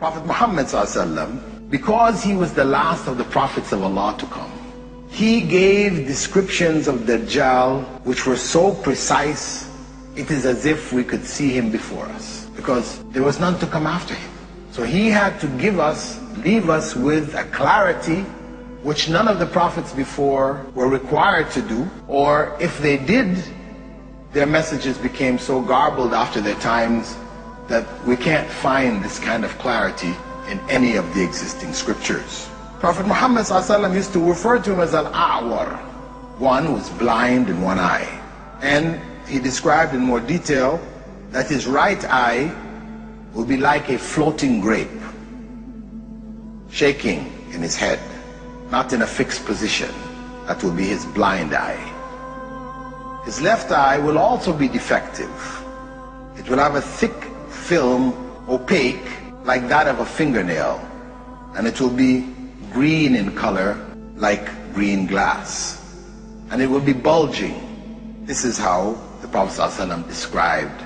Prophet Muhammad ﷺ, because he was the last of the prophets of Allah to come, he gave descriptions of Dajjal which were so precise, it is as if we could see him before us, because there was none to come after him. So he had to leave us with a clarity which none of the prophets before were required to do, or if they did, their messages became so garbled after their times that we can't find this kind of clarity in any of the existing scriptures. Prophet Muhammad ﷺ used to refer to him as Al-A'war, one who was blind in one eye. And he described in more detail that his right eye will be like a floating grape, shaking in his head, not in a fixed position. That will be his blind eye. His left eye will also be defective. It will have a thick film, opaque, like that of a fingernail, and it will be green in color, like green glass, and it will be bulging. This is how the Prophet ﷺ described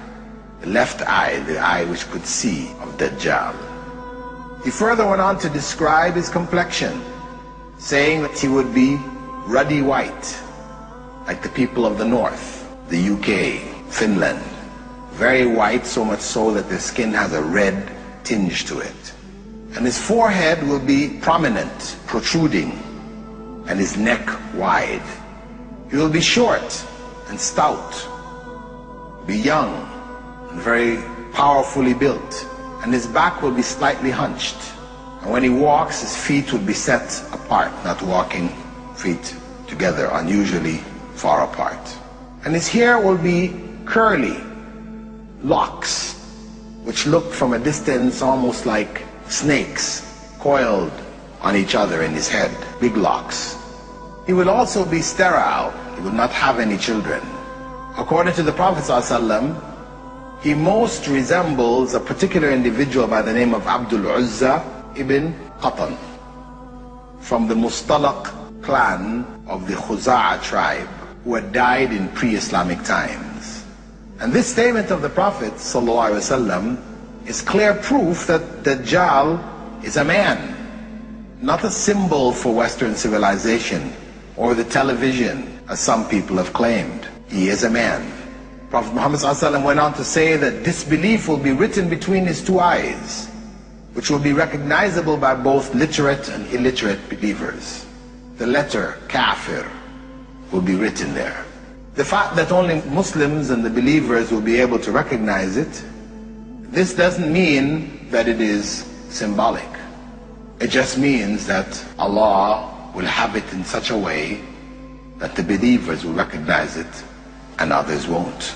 the left eye, the eye which could see of Dajjal. He further went on to describe his complexion, saying that he would be ruddy white, like the people of the north, the UK, Finland. Very white, so much so that their skin has a red tinge to it. And his forehead will be prominent, protruding, and his neck wide. He will be short and stout, be young and very powerfully built, and his back will be slightly hunched. And when he walks, his feet will be set apart, not walking feet together, unusually far apart. And his hair will be curly, locks, which look from a distance almost like snakes coiled on each other in his head, big locks. He will also be sterile. He will not have any children. According to the Prophet ﷺ, he most resembles a particular individual by the name of Abdul Uzza ibn Qatan from the Mustalaq clan of the Khuza'a tribe, who had died in pre-Islamic times. And this statement of the Prophet ﷺ is clear proof that Dajjal is a man, not a symbol for Western civilization or the television, as some people have claimed. He is a man. Prophet Muhammad ﷺ went on to say that disbelief will be written between his two eyes, which will be recognizable by both literate and illiterate believers. The letter kafir will be written there. The fact that only Muslims and the believers will be able to recognize it, this doesn't mean that it is symbolic. It just means that Allah will have it in such a way that the believers will recognize it and others won't.